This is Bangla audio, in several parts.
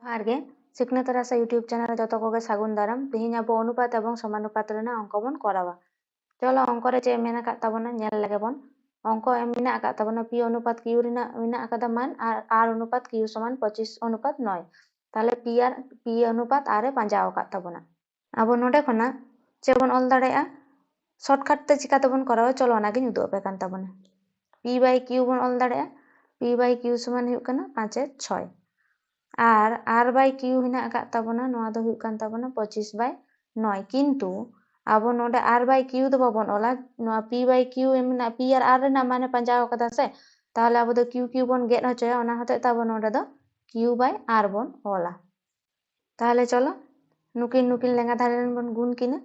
ᱡᱚᱦᱟᱨ ᱜᱮ ᱥᱤᱠᱷᱱᱟᱹᱛ ᱨᱟᱥᱟ ᱤউᱴᱤউब ᱪᱮᱱᱮᱞ ᱨᱮ ᱡᱚᱛᱚ ᱠᱚᱜᱮ ᱥᱟᱹᱜᱩᱱ ᱫᱟᱨᱟᱢ। ᱛᱮᱦᱮᱧ ᱟᱵᱚ ᱚᱱᱩᱯᱟᱛ ᱮᱵᱚᱝ ᱥᱚᱢᱟᱱᱩᱯᱟᱛ ᱨᱮᱱᱟᱜ ᱚᱝᱠᱚ ᱵᱚᱱ ᱠᱚᱨᱟᱣᱟ। চলো অঙ্ক রে চেয়ে মেনে আকাত তাবনা ñেল লেগে বন অঙ্ক এম মেনে আকাত তাবনা পি অনুপাত কিউ রেনাগ মেনে আকাদা মান আর আর অনুপাত কিউ সমান 25 অনুপাত 9 তাহলে পি অনুপাত আর এ পাঁজাও আকাত তাবনা আবো নোডে খনা চে বন অল দাড়েয়া শর্টকাট তে চিকাতে বন করাও চলো অনাগিñ উদুগ আপে কান তাবনা পি বাই কিউ বন অল দাড়েয়া পি বাই কিউ সমান হুᱭᱩᱜ ᱠᱟᱱᱟ 5 এর 6 আর আর বাই কিউ হেনা আকাত তাবনা নোয়া দো হুᱭᱩᱜ ᱠᱟᱱ তাবনা 25 বাই 9 কিন্তু আবো নোডে আর বাই কিউ দো বাবন অলা নোয়া P by Q এমনা P R রেনা মানে পাঁজাও কাদা সে তাহলে আবো দো কিউ কিউ বন গেট হচয়া ওনা হতে তাবো নোডে দো কিউ বাই আর বন অলা তাহলে চলো নুকিন নুকিন লেঙ্গা ধারে বন গুণ কিনা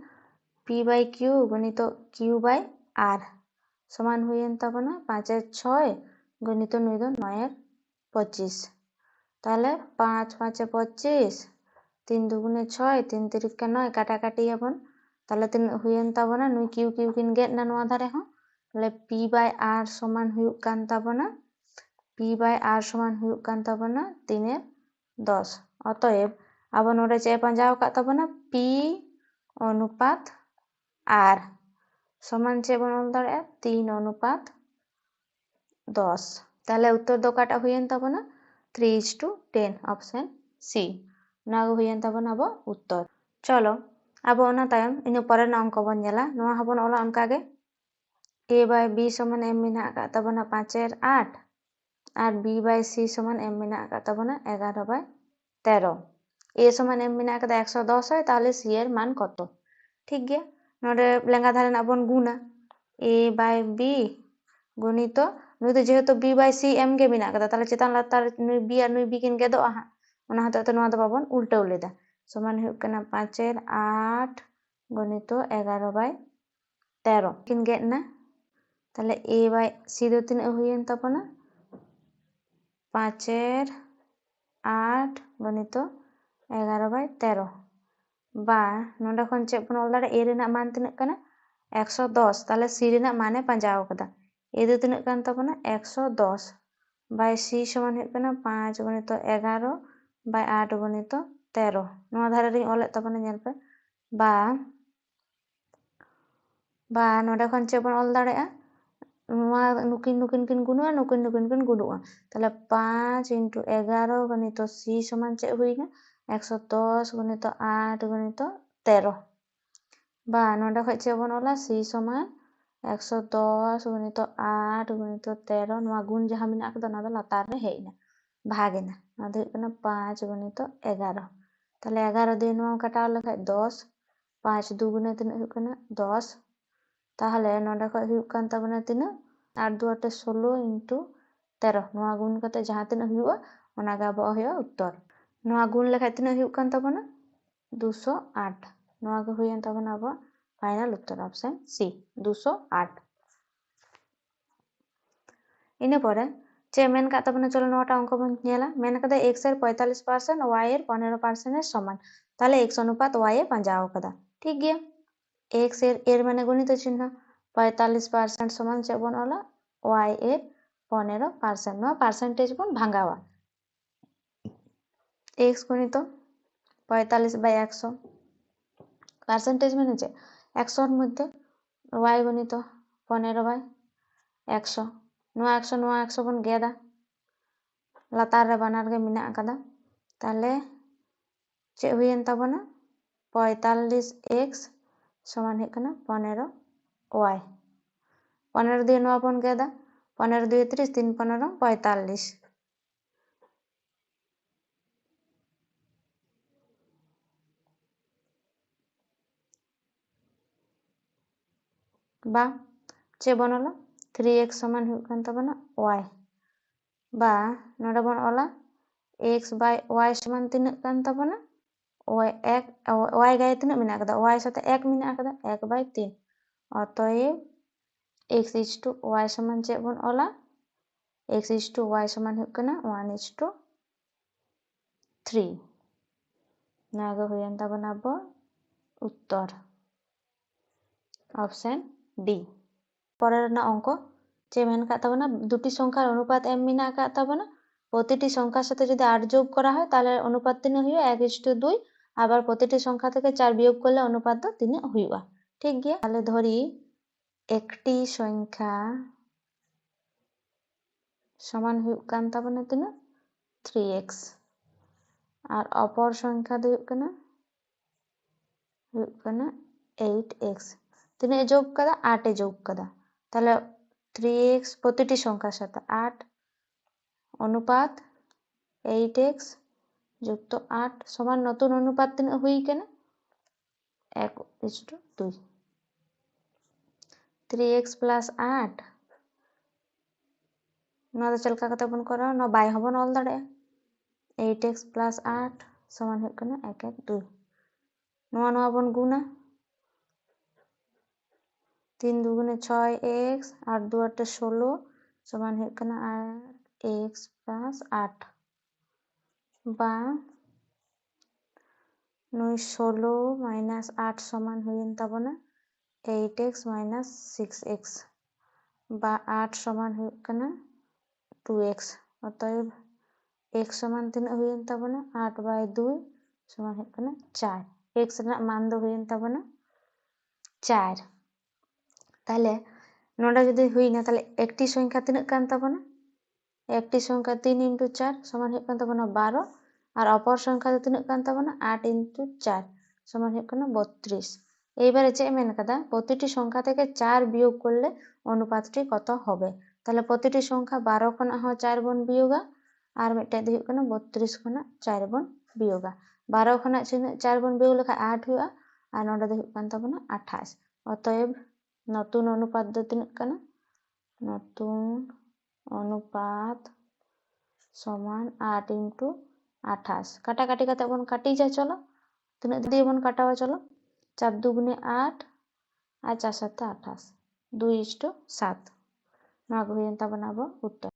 পি বাই কিউ গণিত কিউ বাই আর সমান হুইয়েন তাবনা 5 এর 6 গণিত নুই দো 9 এর 25 তাহলে 5 5 এ 25 3 দুগুণে 6 3 তিরিকে 9 কাটাকাটি আবন তাহলে তিন হুইয়েন তাবনা নুই কিউ কিউ কিন গেট না নোয়া ধারে হো তাহলে পি বাই আর সমান হুয়ুগ কান তাবনা পি বাই আর সমান হুয়ুগ কান তাবনা 3 এর 10 অতএব আবো নোডে চে পাঁজাও কাত তাবনা পি অনুপাত আর সমান চে বন অল দাড়েয়া 3 অনুপাত 10 তাহলে উত্তর দো কাটা হুইয়েন তাবনা 3:10 অপশন সি না হুইয়েন তাবনা আবো উত্তর চলো আবো ওনা তায়ম ইনা পরে না অঙ্ক বন ñela নোয়া হবন ওলা অনকা গে a বাই b সমান m মেনা আকাত তাবনা 5 এর 8 আর b বাই c সমান m মেনা আকাত তাবনা 11 বাই 13 a সমান m মেনা আকাত 110 হয় তাহলে c এর মান কত ঠিক গিয়া নোডে লেঙ্গা ধারে না বন গুনা a বাই b গুণিত নুই তো যেহেতু b বাই c m গে মেনা আকাদা তাহলে চেতান লাতার নুই b আর নুই b কিন গেদো আহা ওনা হতে তো নোয়া দো বাবন উল্টাও লেদা সমান হুয়ুগ কানা 5 এর 8 গণিত 11 বাই 13 কিন গেট না তাহলে a বাই c দো তিনা হুইয়েন তাবনা 5 এর 8 গণিত 11 বাই 13 বা নোডে খন চে বন অল দাড়ে a রেনা মান তিনা কানা 110 তাহলে c রেনা মানে পাঁজাও কাদা a দো তিনা কান তাবনা 110 বাই c সমান হুয়ুগ কানা 5 গণিত 11 বাই 8 গণিত 13 নোয়া ধারে রিং অলে তাবনা ñel pe বা নোডে খন চে বন অল দাড়েয়া নোয়া নুকিন নুকিন কিন গুনুয়া নুকিন নুকিন কিন গুনুয়া তাহলে 5 * 11 গণিত c সমান চে হুইনা 110 গণিত 8 গণিত 13 বা নোডে খন চে বন অলা c সমান 110 গণিত 8 গণিত 13 নোয়া গুণ যাহা মেনা আকাদা না দো লাতার রে হেইনা ভাগেনা না দো হুয়ুগ কানা 5 গণিত 11 তাহলে 11 দিয়ে নোয়া কাটাও লেখায় 10 5 দুগুণে তিনা হুয়ুগ কানা 10 তাহলে নোডে খন হুয়ুগ কান তাবনা তিনা 8 2 8 16 * 13 নোয়া গুণ কাতে যাহা তিনা হুয়ুগা ওনা গে আবো হयो উত্তর নোয়া গুণ লেখায় তিনা হুয়ুগ কান তাবনা 208 নোয়া গে হুইয়েন তাবনা আবো ফাইনাল উত্তর অপশন সি 208 ইনা পরে চে মেন কাত তাবনা চলো নোয়াটা অঙ্ক বন ñela মেন কাদা x এর 45% y এর 15% এর সমান তাহলে x অনুপাত y এ পাঁজাও কাদা ঠিক গিয়া x এর মানে গণিত চিহ্ন 45% সমান চে বন অলা y এর 15% নোয়া পার্সেন্টেজ বন ভাঙ্গাওয়া x গণিত 45 বাই 100 পার্সেন্টেজ মানে যে 100 এর মধ্যে y গণিত 15 বাই 100 নোয়া 100 বন গেদা লাতার রে বানার গে মেনা আকাদা তাহলে চে হুইয়েন তাবনা 45x সমান হুয়ুগ কানা 15y 15 দিয়ে নোয়া বন গেদা 15 2 30 3 15 45 বা চে বন অলা 3x সমান হুয়ুগ কান তাবনা y বা নোডে বন অলা x বাই y সমান তিনা কান তাবনা y গায়ে তিনা মেনা আকাদা y সাথে 1 মেনা আকাদা 1 বাই 3 অতএব x is to y সমান চে বন অলা x is to y সমান হুয়ুগ কানা 1:3 না গে হুইয়েন তাবনা আবো উত্তর অপশন ডি পরের না অঙ্ক চে মেন কাত তাবনা দুটি সংখ্যার অনুপাত m মেনা আকাত তাবনা প্রতিটি সংখ্যার সাথে যদি 8 যোগ করা হয় তাহলে অনুপাত তিনে হুᱭᱩᱜᱼᱟ 1:2। আবার প্রতিটি সংখ্যা থেকে 4 বিয়োগ করলে অনুপাত ᱫᱚ তিনে হুᱭᱩᱜᱼᱟ। ঠিক গিয়া? তাহলে ধরি একটি সংখ্যা সমান হুᱭᱩᱜ কান তাবনা তিনাᱹᱜ 3x আর অপর সংখ্যা ᱫᱚ হুᱭᱩᱜ ᱠᱟᱱᱟ 8x। তিনাᱹᱜ যোগ কাদা 8 এ যোগ কাদা। তাহলে 3x প্রতিটি সংখ্যার সাথে 8 অনুপাত 8x যুক্ত 8 সমান নতুন অনুপাত তিনাᱹᱜ হুই কানা 1:2। 3x plus 8 नोआ दो चलका कते बन करा नोआ बाय हबन ऑल दाड़े 8x plus 8 समान हुई कना 1:2। नोआ नोआ बन गुना 3 दुगुने 6x 8 2 8 16 समान हुई कना 8x plus 8 बा 9 16 minus 8 समान हुई ताबना 8x minus 6x बा 8 समान हुई कना 2x অতএব x সমান তিনাᱹᱜ হুᱭᱮᱱ তাবনা 8/2 সমান হুᱭᱩᱜ ᱠᱟᱱᱟ 4। x ᱨᱮᱱᱟᱜ मान ᱫᱚ হুᱭᱮᱱ তাবনা 4। তাহলে নোডা যদি হুইনা তাহলে একটি সংখ্যা তিনাᱹᱜ কান তাবনা একটি সংখ্যা 3 × 4 সমান হুᱭᱩᱜ কান তাবনা 12 আর অপর সংখ্যা দো তিনাᱹᱜ কান তাবনা 8 × 4 সমান হুᱭᱩᱜ কানা 32। এইবারে চেয়ে মেন কাদা প্রতিটি সংখ্যা থেকে 4 বিয়োগ করলে অনুপাতটি কত হবে। তাহলে প্রতিটি সংখ্যা 12 খনা হ 4 বন বিয়োগা আর মিটে দ হুᱭᱩᱜ কানা 32 খনা 4 বন বিয়োগা। 12 খনা 4 বन বিয়োগ লেখা 8 হুᱭᱩᱜᱼᱟ আর নোডা দ হুᱭᱩᱜ কান তাবনা 28। অতএব নতুন অনুপাত দ তিনাᱹᱜ কানা নতুন অনুপাত সমান 8 × 28। কাটাকাটি কাতে বন কাটি যা চলো তিনাᱹᱜ দিয়ে বন কাটাवा চলো 4 দুগুনে 8 আর 4 7 28 2:7 নোয়া হুᱭᱮᱱ তাবনা আবো উত্তর।